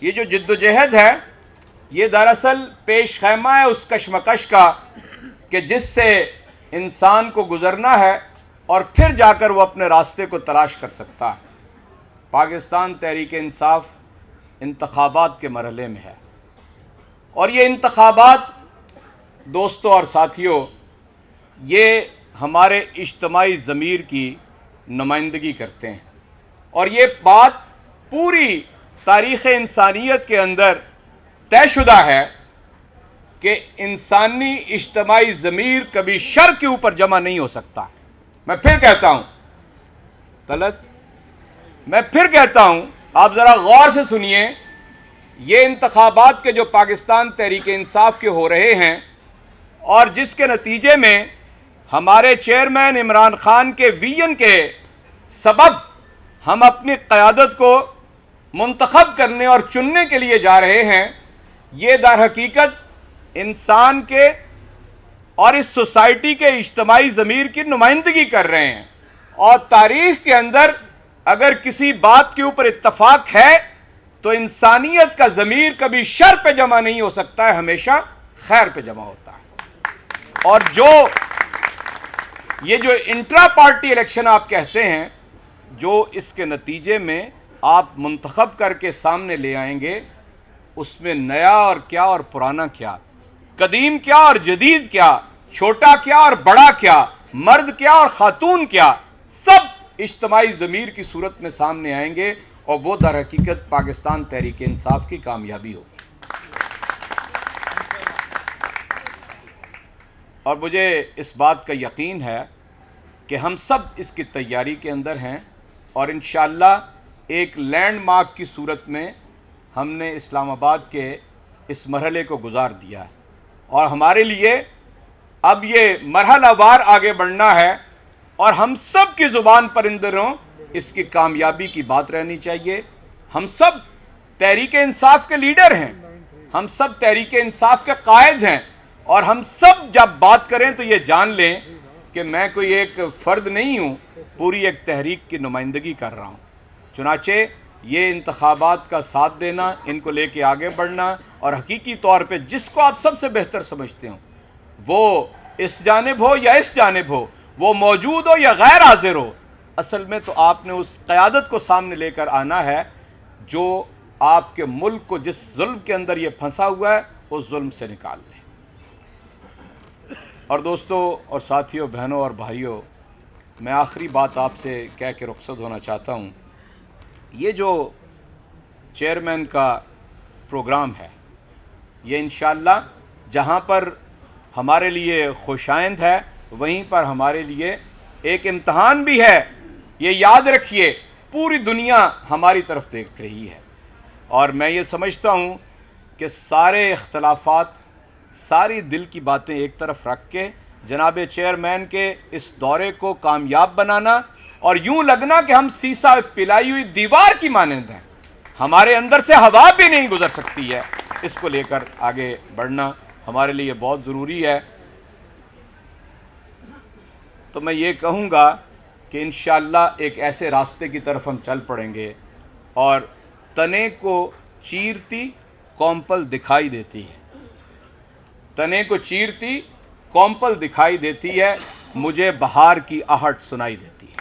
یہ جو جدوجہد ہے یہ دراصل پیش خیمہ ہے اس کشمکش کا کہ جس سے انسان کو گزرنا ہے اور پھر جا کر وہ اپنے راستے کو تلاش کر سکتا ہے۔ پاکستان تحریک انصاف انتخابات کے مرحلے میں ہے اور یہ انتخابات دوستوں اور ساتھیوں یہ ہمارے اجتماعی ضمیر کی نمائندگی کرتے ہیں اور یہ بات پوری تاریخ انسانیت کے اندر طے شدہ ہے کہ انسانی اجتماعی ضمیر کبھی شر کے اوپر جمع نہیں ہو سکتا۔ میں پھر کہتا ہوں میں پھر کہتا ہوں، آپ ذرا غور سے سنیے، یہ انتخابات کے جو پاکستان تحریک انصاف کے ہو رہے ہیں اور جس کے نتیجے میں ہمارے چیئرمین عمران خان کے ویژن کے سبب ہم اپنی قیادت کو منتخب کرنے اور چننے کے لیے جا رہے ہیں، یہ در حقیقت انسان کے اور اس سوسائٹی کے اجتماعی ضمیر کی نمائندگی کر رہے ہیں۔ اور تاریخ کے اندر اگر کسی بات کے اوپر اتفاق ہے تو انسانیت کا ضمیر کبھی شر پہ جمع نہیں ہو سکتا ہے، ہمیشہ خیر پہ جمع ہوتا ہے۔ اور یہ جو انٹرا پارٹی الیکشن آپ کہتے ہیں، جو اس کے نتیجے میں آپ منتخب کر کے سامنے لے آئیں گے، اس میں نیا اور کیا اور پرانا کیا، قدیم کیا اور جدید کیا، چھوٹا کیا اور بڑا کیا، مرد کیا اور خاتون کیا، سب اجتماعی ضمیر کی صورت میں سامنے آئیں گے اور وہ در حقیقت پاکستان تحریک انصاف کی کامیابی ہوگی۔ اور مجھے اس بات کا یقین ہے کہ ہم سب اس کی تیاری کے اندر ہیں اور انشاءاللہ ایک لینڈ مارک کی صورت میں ہم نے اسلام آباد کے اس مرحلے کو گزار دیا ہے اور ہمارے لیے اب یہ مرحلہ وار آگے بڑھنا ہے اور ہم سب کی زبان پر اندروں اس کی کامیابی کی بات رہنی چاہیے۔ ہم سب تحریک انصاف کے لیڈر ہیں، ہم سب تحریک انصاف کے قائد ہیں اور ہم سب جب بات کریں تو یہ جان لیں کہ میں کوئی ایک فرد نہیں ہوں، پوری ایک تحریک کی نمائندگی کر رہا ہوں۔ چنانچہ یہ انتخابات کا ساتھ دینا، ان کو لے کے آگے بڑھنا اور حقیقی طور پہ جس کو آپ سب سے بہتر سمجھتے ہوں، وہ اس جانب ہو یا اس جانب ہو، وہ موجود ہو یا غیر حاضر ہو، اصل میں تو آپ نے اس قیادت کو سامنے لے کر آنا ہے جو آپ کے ملک کو جس ظلم کے اندر یہ پھنسا ہوا ہے اس ظلم سے نکال لے۔ اور دوستوں اور ساتھیوں، بہنوں اور بھائیوں، میں آخری بات آپ سے کہہ کے رخصت ہونا چاہتا ہوں۔ یہ جو چیئرمین کا پروگرام ہے، یہ انشاءاللہ جہاں پر ہمارے لیے خوشائند ہے وہیں پر ہمارے لیے ایک امتحان بھی ہے۔ یہ یاد رکھیے، پوری دنیا ہماری طرف دیکھ رہی ہے اور میں یہ سمجھتا ہوں کہ سارے اختلافات، ساری دل کی باتیں ایک طرف رکھ کے جناب چیئرمین کے اس دورے کو کامیاب بنانا اور یوں لگنا کہ ہم سیسا پلائی ہوئی دیوار کی مانند ہیں، ہمارے اندر سے ہوا بھی نہیں گزر سکتی ہے، اس کو لے کر آگے بڑھنا ہمارے لیے بہت ضروری ہے۔ تو میں یہ کہوں گا کہ انشاءاللہ ایک ایسے راستے کی طرف ہم چل پڑیں گے اور تنے کو چیرتی کونپل دکھائی دیتی ہے، تنے کو چیرتی کونپل دکھائی دیتی ہے، مجھے بہار کی آہٹ سنائی دیتی ہے۔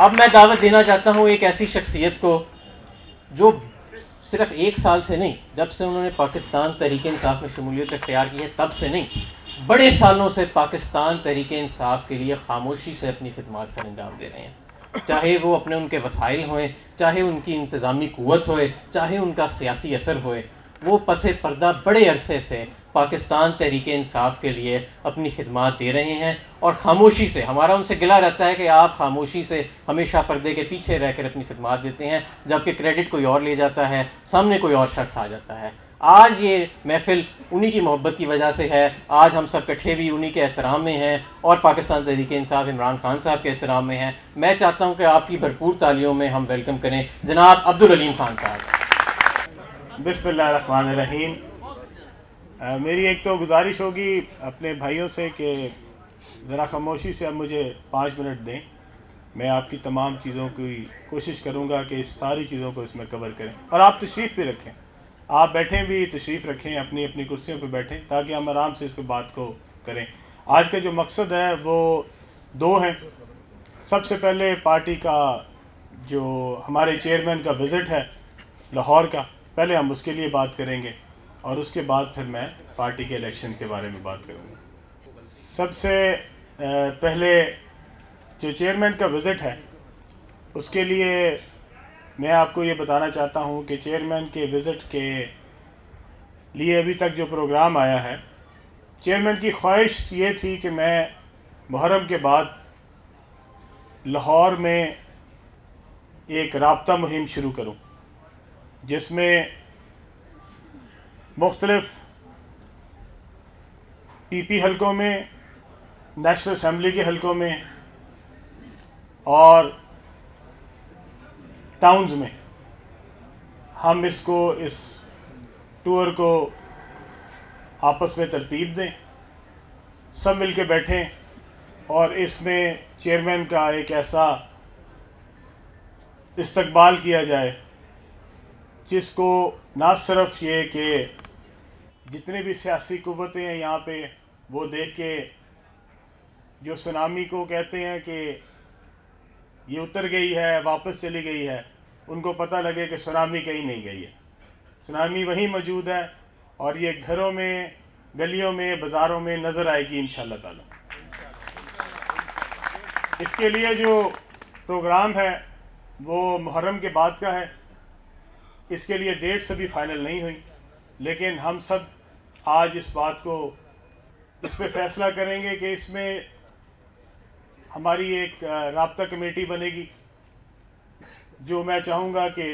اب میں دعوت دینا چاہتا ہوں ایک ایسی شخصیت کو جو صرف ایک سال سے نہیں، جب سے انہوں نے پاکستان تحریک انصاف میں شمولیت اختیار کی ہے تب سے نہیں، بڑے سالوں سے پاکستان تحریک انصاف کے لیے خاموشی سے اپنی خدمات سر انجام دے رہے ہیں، چاہے وہ اپنے ان کے وسائل ہوئیں، چاہے ان کی انتظامی قوت ہوئے، چاہے ان کا سیاسی اثر ہوئے، وہ پس پردہ بڑے عرصے سے پاکستان تحریک انصاف کے لیے اپنی خدمات دے رہے ہیں اور خاموشی سے، ہمارا ان سے گلہ رہتا ہے کہ آپ خاموشی سے ہمیشہ پردے کے پیچھے رہ کر اپنی خدمات دیتے ہیں، جبکہ کریڈٹ کوئی اور لے جاتا ہے، سامنے کوئی اور شخص آ جاتا ہے۔ آج یہ محفل انہی کی محبت کی وجہ سے ہے، آج ہم سب کٹھے بھی انہی کے احترام میں ہیں اور پاکستان تحریک انصاف عمران خان صاحب کے احترام میں ہیں۔ میں چاہتا ہوں کہ آپ کی بھرپور تالیوں میں ہم ویلکم کریں جناب عبدالعلیم خان صاحب۔ بسم اللہ الرحمن الرحیم۔ میری ایک تو گزارش ہوگی اپنے بھائیوں سے کہ ذرا خاموشی سے اب مجھے 5 منٹ دیں، میں آپ کی تمام چیزوں کی کوشش کروں گا کہ اس ساری چیزوں کو اس میں کور کریں اور آپ تشریف بھی رکھیں۔ آپ بیٹھیں بھی، تشریف رکھیں، اپنی اپنی کرسیوں پہ بیٹھیں تاکہ ہم آرام سے اس کو بات کو کریں۔ آج کا جو مقصد ہے وہ دو ہیں۔ سب سے پہلے پارٹی کا جو ہمارے چیئرمین کا وزٹ ہے لاہور کا، پہلے ہم اس کے لیے بات کریں گے اور اس کے بعد پھر میں پارٹی کے الیکشن کے بارے میں بات کروں گا۔ سب سے پہلے جو چیئرمین کا وزٹ ہے اس کے لیے میں آپ کو یہ بتانا چاہتا ہوں کہ چیئرمین کے وزٹ کے لیے ابھی تک جو پروگرام آیا ہے، چیئرمین کی خواہش یہ تھی کہ میں محرم کے بعد لاہور میں ایک رابطہ مہم شروع کروں جس میں مختلف پی پی حلقوں میں، نیشنل اسمبلی کے حلقوں میں اور ٹاؤنز میں ہم اس ٹور کو آپس میں ترتیب دیں، سب مل کے بیٹھیں اور اس میں چیئرمین کا ایک ایسا استقبال کیا جائے جس کو نہ صرف یہ کہ جتنے بھی سیاسی قوتیں ہیں یہاں پہ وہ دیکھ کے جو سونامی کو کہتے ہیں کہ یہ اتر گئی ہے واپس چلی گئی ہے، ان کو پتہ لگے کہ سونامی کہیں نہیں گئی ہے، سونامی وہیں موجود ہے اور یہ گھروں میں، گلیوں میں، بازاروں میں نظر آئے گی انشاءاللہ تعالی۔ اس کے لیے جو پروگرام ہے وہ محرم کے بعد کا ہے۔ اس کے لیے ڈیٹس ابھی فائنل نہیں ہوئی، لیکن ہم سب آج اس بات کو اس پہ فیصلہ کریں گے کہ اس میں ہماری ایک رابطہ کمیٹی بنے گی جو میں چاہوں گا کہ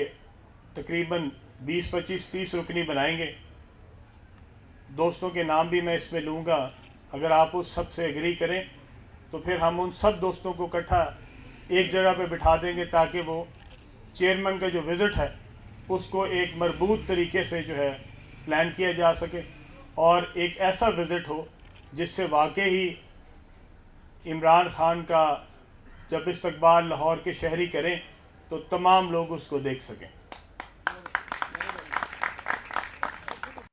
تقریباً 20، 25، 30 رکنی بنائیں گے۔ دوستوں کے نام بھی میں اس میں لوں گا، اگر آپ اس سب سے ایگری کریں تو پھر ہم ان سب دوستوں کو اکٹھا ایک جگہ پہ بٹھا دیں گے تاکہ وہ چیئرمین کا جو وزٹ ہے اس کو ایک مربوط طریقے سے جو ہے پلان کیا جا سکے اور ایک ایسا وزٹ ہو جس سے واقعی عمران خان کا جب استقبال لاہور کے شہری کریں تو تمام لوگ اس کو دیکھ سکیں۔